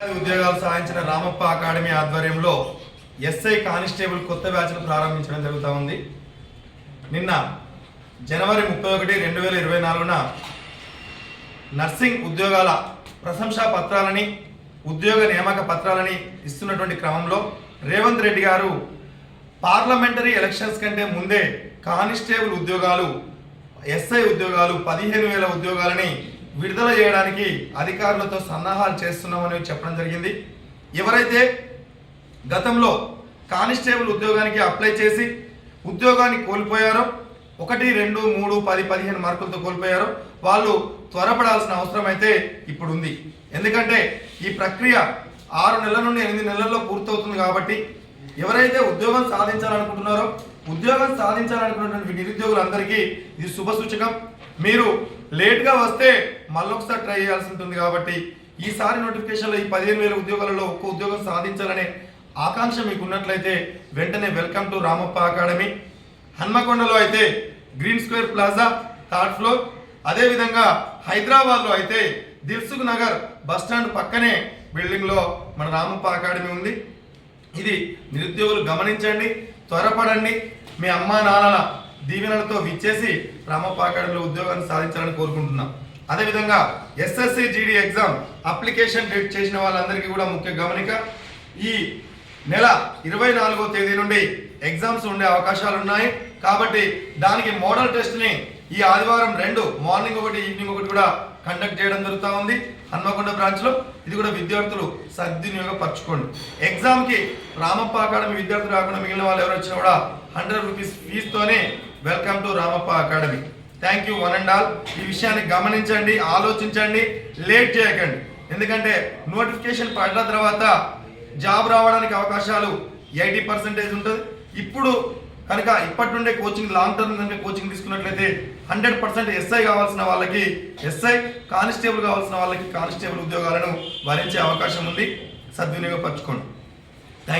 ఉద్యోగాలు సాధించిన రామప్ప అకాడమీ ఆధ్వర్యంలో ఎస్ఐ కానిస్టేబుల్ కొత్త బ్యాచ్ను ప్రారంభించడం జరుగుతూ ఉంది. నిన్న జనవరి 31, 2024న నర్సింగ్ ఉద్యోగాల ప్రశంసా పత్రాలని ఉద్యోగ నియామక పత్రాలని ఇస్తున్నటువంటి క్రమంలో రేవంత్ రెడ్డి గారు పార్లమెంటరీ ఎలక్షన్స్ కంటే ముందే కానిస్టేబుల్ ఉద్యోగాలు, ఎస్ఐ ఉద్యోగాలు 15,000 ఉద్యోగాలని విడుదల చేయడానికి అధికారులతో సన్నాహాలు చేస్తున్నామని చెప్పడం జరిగింది. ఎవరైతే గతంలో కానిస్టేబుల్ ఉద్యోగానికి అప్లై చేసి ఉద్యోగాన్ని కోల్పోయారో, 1, 2, 3, 10, 15 మార్కులతో కోల్పోయారో వాళ్ళు త్వరపడాల్సిన అవసరం అయితే ఇప్పుడు ఉంది. ఎందుకంటే ఈ ప్రక్రియ 6 నెలల నుండి 8 నెలల్లో పూర్తవుతుంది. కాబట్టి ఎవరైతే ఉద్యోగం సాధించాలనుకుంటున్నారో, ఉద్యోగం సాధించాలనుకున్నటువంటి నిరుద్యోగులందరికీ ఇది శుభ సూచకం. మీరు లేట్గా వస్తే మళ్ళొకసారి ట్రై చేయాల్సి ఉంటుంది. కాబట్టి ఈసారి నోటిఫికేషన్లో ఈ 15,000 ఉద్యోగాలలో ఒక్క ఉద్యోగం సాధించాలనే ఆకాంక్ష మీకు ఉన్నట్లయితే వెంటనే వెల్కమ్ టు రామప్ప అకాడమీ. హన్మకొండలో అయితే green square plaza 3rd floor, అదేవిధంగా హైదరాబాద్లో అయితే దిల్సుఖ్ నగర్ బస్టాండ్ పక్కనే బిల్డింగ్లో మన రామప్ప అకాడమీ ఉంది. ఇది నిరుద్యోగులు గమనించండి, త్వరపడండి. మీ అమ్మా నాన్నల దీవెనలతో విచ్చేసి రామప్ప అకాడమీలో ఉద్యోగాన్ని సాధించాలని కోరుకుంటున్నాం. అదేవిధంగా SSC GD exam application date చేసిన వాళ్ళందరికీ కూడా ముఖ్య గమనిక, ఈ నెల 24వ తేదీ నుండి ఎగ్జామ్స్ ఉండే అవకాశాలు ఉన్నాయి. కాబట్టి దానికి మోడల్ టెస్ట్ని ఈ ఆదివారం 2 మార్నింగ్ 1, ఈవినింగ్ 1 కూడా కండక్ట్ చేయడం జరుగుతూ ఉంది హన్మకొండ బ్రాంచ్లో. ఇది కూడా విద్యార్థులు సద్వినియోగపరచుకోండి. ఎగ్జామ్కి రామప్ప అకాడమీ విద్యార్థులు కాకుండా మిగిలిన వాళ్ళు ఎవరు వచ్చినా కూడా 100 రూపీస్ ఫీజుతోనే welcome to Ramappa academy. Thank you one and all. ఈ విషయాన్ని గమనించండి, ఆలోచించండి, లేట్ చేయకండి. ఎందుకంటే నోటిఫికేషన్ పడ్డ తర్వాత జాబ్ రావడానికి అవకాశాలు 80% ఉంటుంది. ఇప్పుడు కనుక ఇప్పటి నుండే కోచింగ్, లాంగ్ టర్మ్ కనుక కోచింగ్ తీసుకున్నట్లయితే 100% ఎస్ఐ కావాల్సిన వాళ్ళకి ఎస్ఐ, కానిస్టేబుల్ కావాల్సిన వాళ్ళకి కానిస్టేబుల్ ఉద్యోగాలను భరించే అవకాశం ఉంది. సద్వినియోగపరచుకోండి.